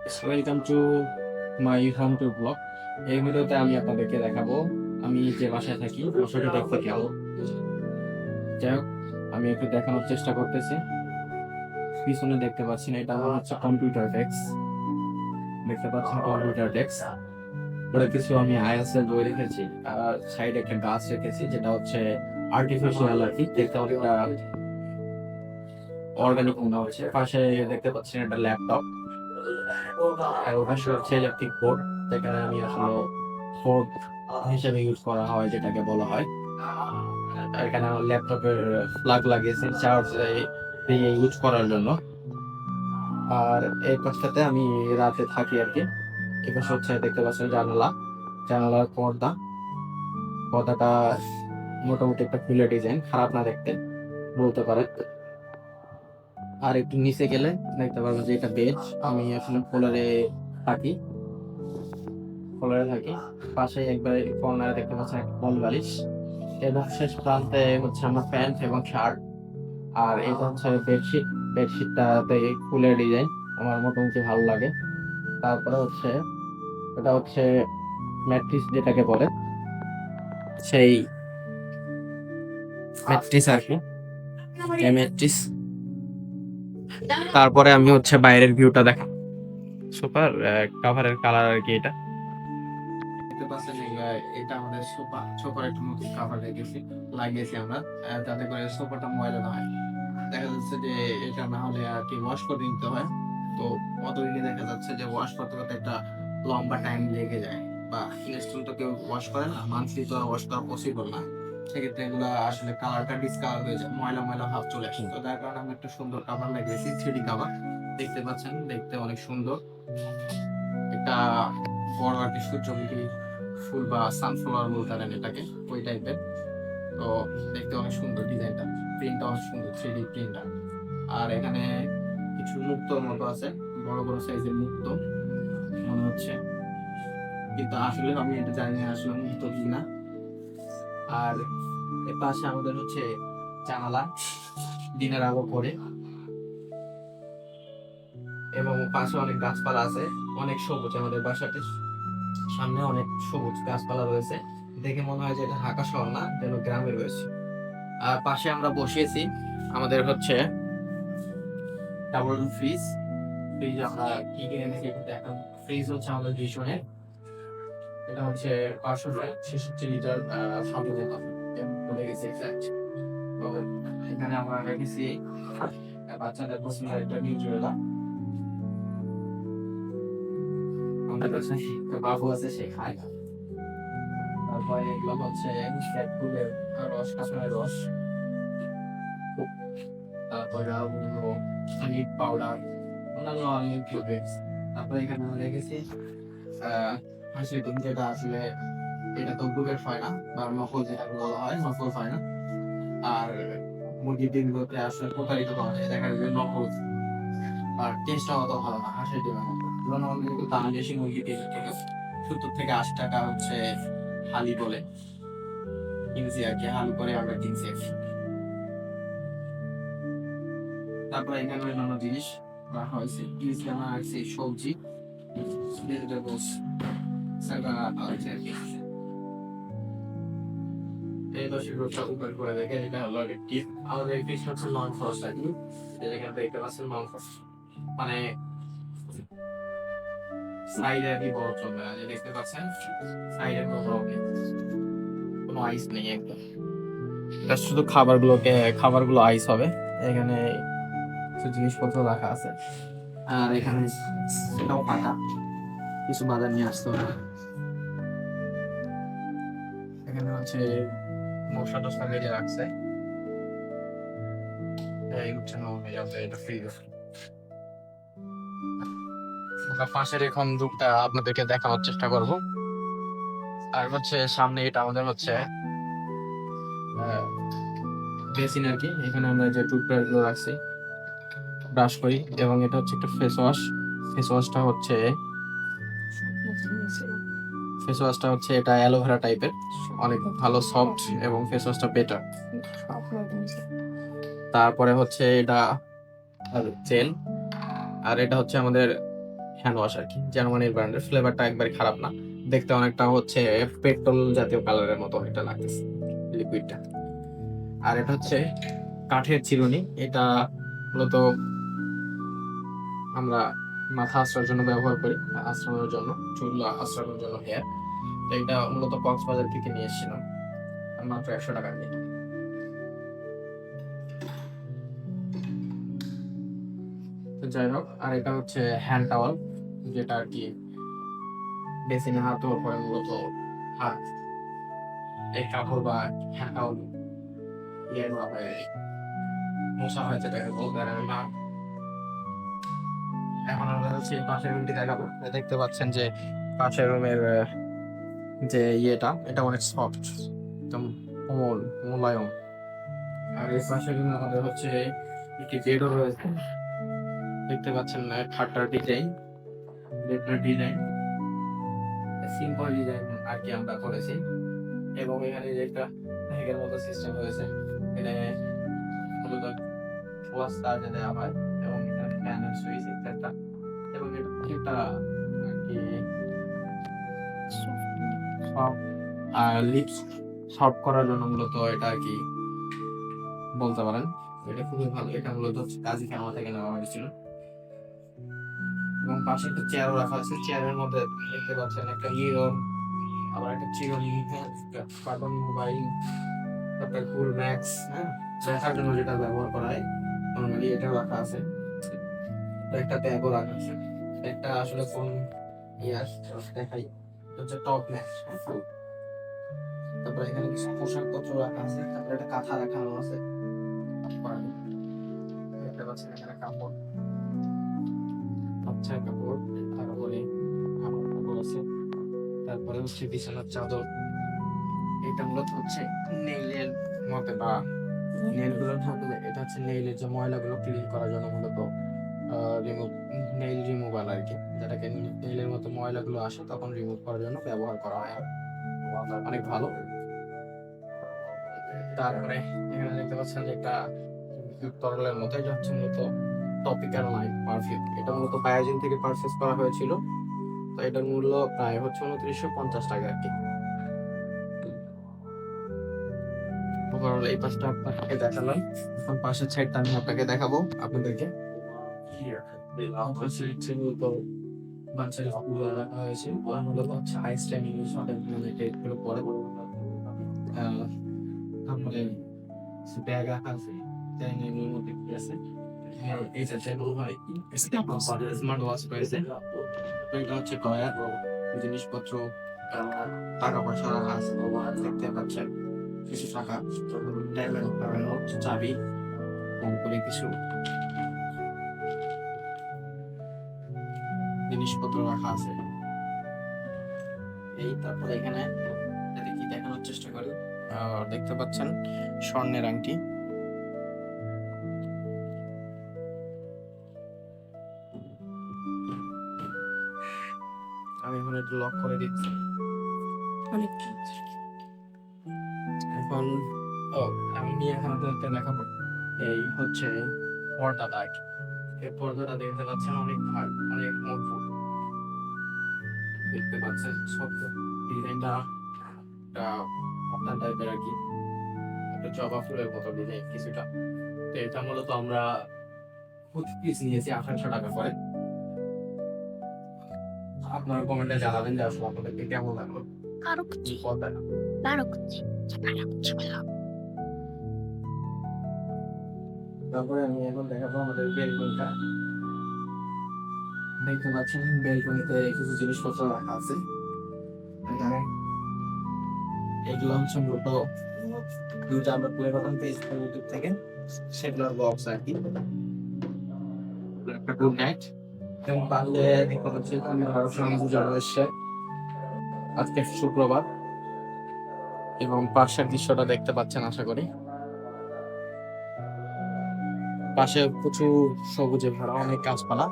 Welcome to my home to blog. এই ভিডিওতে আমি আপনাদেরকে দেখাবো আমি যে বাসায় থাকি বাসাটা দেখতে কেমন। যাই হোক, আমি একটু দেখানোর চেষ্টা করতেছি। পিছনে দেখতে পাচ্ছেন, এটা আমার হচ্ছে কম্পিউটার ডেস্ক। দেখতে পাচ্ছেন কম্পিউটার ডেস্ক, ওটা কিছু আমি আইএসএল বই রেখেছি আর সাইডে একটা গাছ রেখেছি, যেটা হচ্ছে আর্টিফিশিয়াল আর কি, দেখতে অনেকটা অর্গানিক মনে হচ্ছে। পাশে দেখতে পাচ্ছেন একটা ল্যাপটপ, আর ওপাশে হচ্ছে ইলেকট্রিক বোর্ড, যেখানে আমি আসলে পোর্ট হিসেবে ইউজ করা হয়, যেটাকে বলা হয়। এখানে আমার ল্যাপটপের প্লাগ লাগিয়েছি চার্জ দিয়ে ইউজ করার জন্য। আর এই পাশটাতে আমি রাতে থাকি আর কি। এই পাশে হচ্ছে দেখতে পাচ্ছেন জানালা, জানালার পর্দাটা মোটামুটি একটা ফুলের ডিজাইন, খারাপ না দেখতে বলতে পারেন। আর একটু নিচে গেলে দেখতে পারবেন যে এটা বেড। আমি আসলে থাকি ফ্লোরে থাকি। পাশে একবার কর্নারে দেখতে পাচ্ছেন একটা কোল বালিশ, এবং শেষ প্রান্তে হচ্ছে আমার প্যান্ট এবং শার্ট। আর এটা হচ্ছে বেডশিট, বেডশিটটাতে ফুলের ডিজাইন আমার মোটামুটি ভালো লাগে। তারপরে হচ্ছে এটা হচ্ছে ম্যাট্রিক্স যেটাকে বলে, সেই ম্যাট্রিক্স আর কি, এই ম্যাট্রিক্স। তারপরে আমি হচ্ছে বাইরের ভিউটা দেখা, সুপার কাভারের কালার আর কি। এটা দেখতে পাচ্ছেন, এটা আমাদের সোফার একটা নতুন কাভার লাগিয়েছি আমরা, যাতে করে সোফাটা ময়লা না হয়। দেখা যাচ্ছে যে এটা না হলে আর কি ওয়াশ করে নিতে হয়, তো অতদিনে দেখা যাচ্ছে যে ওয়াশ করতে করতে একটা লম্বা টাইম লেগে যায়, বা ইনস্ট্যান্ট তো কেউ ওয়াশ করে না, মান্থলি তো ওয়াশ করা পসিবল না। সেক্ষেত্রে এগুলো আসলে কালারটা ডিসকালার হয়ে যায়, ময়লা ময়লা ভাব চলে আসে। তো যার কারণে আমি একটা সুন্দর কাভার লাগিয়েছি, 3D কাভার। দেখতে পাচ্ছেন, দেখতে অনেক সুন্দর একটা বড় আর কি সূর্যমুখী ফুল বা সানফ্লাওয়ার বলতে পারেন এটাকে, ওই টাইপের। তো দেখতে অনেক সুন্দর ডিজাইনটা, প্রিন্টটা অনেক সুন্দর, 3D প্রিন্টটা। আর এখানে কিছু মুক্তোর মতো আছে, বড় বড় সাইজের মুক্তো মনে হচ্ছে, কিন্তু আসলে আমি এটা জানি না আসলে মুক্তো কি না। আর এর পাশে আমাদের হচ্ছে জানালা, দিনের আলো পড়ে, এবং পাশে অনেক গাছপালা আছে, অনেক সবুজ। আমাদের বাসাতে সামনে অনেক সবুজ গাছপালা রয়েছে, দেখে মনে হয় যে এটা ঢাকা শহর না, যেন গ্রামে রয়েছে। আর পাশে আমরা বসিয়েছি আমাদের হচ্ছে ডাবল ফ্রিজ। ফ্রিজ আমরা কি কিনে এনেছি একটু দেখান। ফ্রিজ হচ্ছে আমাদের ভীষণের, এটা হচ্ছে 566 লিটার স্বাধীনতা বলে গেছে এক্সাক্ট। তো এখানে আমরা রেখেছি বাচ্চাদের পছন্দের একটা নিউট্রেলা। আমাদের কাছে একটা বাবু আছে, সে খায় না। তারপরে এগুলো হচ্ছে ক্যাট ফুলের রস, কাঁচমের রস। তারপরে মিট পাউডার, অন্যান্য অনেক ড্রিঙ্কস। তারপরে এখানে আমরা রেখেছি হাঁসের ডিম, যেটা আসলে এটা তো বুকেট হয় না, বা নকল যেটা বলা হয়, নকল হয় না। আর মুরগির ডিমগুলোতে আসলে প্রতারিত করা হয়, দেখা যাবে নকল। আর টেস্টটা অত ভালো না হাঁসের ডিমের মতো। তুলনামূলক একটু দাম বেশি মুরগির ডিমের থেকে, 70 থেকে 80 টাকা হচ্ছে হালি বলে কিনছি আর কি, হালি করে আমরা কিনছি আর কি। তারপরে এখানে অন্যান্য জিনিস রাখা হয়েছে, প্লিজ আমরা রাখছি সবজি, ভেজিটেবলস, আছে আর কি। এই দশ রোডটা উপর করে দেখে, এটা হলো টিপ। আমাদের এই ফিশ হচ্ছে নন ফ্রস্ট আর কি, যেখানে দেখতে পাচ্ছেন নন ফ্রস্ট, মানে সাইডে আর কি বরফ চলবে না, যে দেখতে পাচ্ছেন সাইডে কোনো বরফ নেই, কোনো আইস নেই একদম। এটা শুধু খাবারগুলো আইস হবে। এখানে কিছু জিনিসপত্র রাখা আছে, আর এখানে এটাও ফাঁকা, কিছু বাজার নিয়ে আসতে হবে। এখানে হচ্ছে মশলা টসলা মেরে রাখছে, এই হচ্ছে এটা ফ্রিজ। আমরা পাশের এখন রুমটা আপনাদেরকে দেখানোর চেষ্টা করব। আর হচ্ছে সামনে এটা আমাদের হচ্ছে বেসিন আর কি, এখানে আমরা যে টুথব্রাশ গুলো রাখছি, ব্রাশ করি। এবং এটা হচ্ছে একটা ফেস ওয়াশটা হচ্ছে এটা অ্যালোভেরা টাইপের, অনেক ভালো সফট, এবং ফেস ওয়াশটা বেটার। তারপরে হচ্ছে এটা জেল, আর এটা হচ্ছে আমাদের হ্যান্ড ওয়াশ আর কি, জার্মানির ব্র্যান্ডের। ফ্লেভারটা একবারে খারাপ না, দেখতে অনেকটা হচ্ছে পেট্রোল জাতীয় কালারের মতো এটা লাগতেছে লিকুইডটা। আর এটা হচ্ছে কাঠের চিরুনি, এটা মূলত আমরা মাথা আঁচড়ার জন্য ব্যবহার করি, আঁচড়ানোর জন্য, চুল আঁচড়ানোর জন্য হেয়ার। তো এটা মূলত কক্সবাজার থেকে নিয়ে এসেছিলাম মাত্র 100 টাকা দিয়ে। তো যাই হোক, আর এটা হচ্ছে হ্যান্ড টাওয়াল, যেটা আর কি বেসিনে হাত ধোয়ার পরে মূলত হাত এই কাপড় বা হ্যান্ড টাওয়াল ইয়ে করা হয়, মোছা হয় যেটাকে বলতে পারেন না। এখন আমরা হচ্ছে পাশের রুমটি দেখাবো। দেখতে পাচ্ছেন যে পাশের রুমের যে ইয়েটা, এটা অনেক সফট, একদম কোমল মোলায়ম। আর এই পাশের রুমে আমাদের হচ্ছে একটি বেডও রয়েছে, দেখতে পাচ্ছেন খাটটার ডিজাইন, বেডটার ডিজাইন সিম্পল ডিজাইন আর কি আমরা করেছি। এবং এখানে যে একটা হ্যাগের মতো সিস্টেম রয়েছে, এখানে মূলত ওয়াশ চার্জে দেওয়া হয়, এবং এখানে ফ্যান এর সুইচ ইত্যাদি। এবং এটা একটা আর কি সফট আর লিপস সফট করার জন্য মূলত এটা আর কি বলতে পারেন। এটা খুবই ভালো, এটা মূলত হচ্ছে কাজী খানা থেকে নেওয়া হয়েছিল। এবং পাশে একটা চেয়ারও রাখা আছে, চেয়ারের মধ্যে দেখতে পাচ্ছেন একটা মিরর, আবার একটা চিরুনি, কার্টন মোবাইল, তারপরে কুল ম্যাক্স, হ্যাঁ, দেখার জন্য যেটা ব্যবহার করা হয় নর্মালি, এটাও রাখা আছে। তো একটা ট্যাবও রাখা আছে, একটা আসলে ফোন ইয়ার দেখাই, এটা হচ্ছে টপ ম্যাক্স। তারপরে এখানে কিছু পোশাক পত্র রাখা আছে, তারপরে একটা কাঁথা রাখানো আছে, দেখতে পাচ্ছেন এখানে কাপড়, আচ্ছা কাপড়, তারপরে আমার কাপড় আছে, তারপরে হচ্ছে বিছানার চাদর। এটা মূলত হচ্ছে নেইলের মধ্যে বা নেইল গুলো থাকলে, এটা হচ্ছে নেইলের যে ময়লাগুলো ক্লিন করার জন্য মূলত রিমুভ, নেইল রিমুভার আর কি, যেটাকে নেইলের মতো ময়লাগুলো আসে তখন রিমুভ করার জন্য ব্যবহার করা হয়, অনেক ভালো। তারপরে এখানে দেখতে পাচ্ছেন যে একটা তরলের মতো, এটা হচ্ছে মূলত টপিক্যাল নাইট পারফিউম। এটা মূলত বায়োজিন থেকে পারচেজ করা হয়েছিল। তো এটার মূল্য প্রায় হচ্ছে 2950 টাকা আর কি। ওভারঅল এই পাশটা আপনাকে দেখালাম, এখন পাশের সাইডটা আমি আপনাকে দেখাবো আপনাদেরকে। বাচ্চাদের ফুলগুলো রাখা হয়েছে, ওরা মূলত হচ্ছে আইস টাইম ইউজ হবে এগুলো পরে। তারপরে ব্যাগ রাখা আছে, ব্যাগের মধ্যে কি আছে, এই যে টেবিল হয়, স্মার্ট ওয়াচ রয়েছে। এটা হচ্ছে ড্রয়ার, জিনিসপত্র, টাকা পয়সা রাখা আছে, দেখতে পাচ্ছেন কিছু টাকা, চাবি, তারপরে কিছু জিনিসপত্র রাখা আছে। এই তারপরে এখানে কি দেখানোর চেষ্টা করি, দেখতে পাচ্ছেন স্বর্ণের আংটি, আমি এখন একটু লক করে দিচ্ছি। এখন আমি এখন আপনাদের দেখাবো, এই হচ্ছে পর্দাটা, এই পর্দাটা দেখতে পাচ্ছেন অনেক ভার, অনেক মজবুত, দেখতে পাচ্ছেন সব ডিজাইনটা আপনার টাইপের আর কি, একটা জবা ফুলের মতো ডিজাইন কিছুটা। তো এটা মূলত আমরা পিস নিয়েছি 1800 টাকা করে। আপনারা কমেন্টে জানাবেন যে আসলে আপনাদেরকে কেমন লাগলো পর্দাটা। তারপরে আমি এখন দেখাবো আমাদের বেলকনিটা, দেখতে পাচ্ছেন বেলকনিতে কিছু জিনিসপত্র রাখা আছে। এখানে এগুলো হচ্ছে মূলত দুইটা আমরা প্লে বাটন পেয়েছি ইউটিউব থেকে, সেগুলোর বক্স আর কি, একটা গুড নাইট। এবং পাশে দেখতে পাচ্ছি এসছে আজকে শুক্রবার, এবং পাশের দৃশ্যটা দেখতে পাচ্ছেন আশা করি, পাশে প্রচুর সবুজে ভরা অনেক গাছপালা।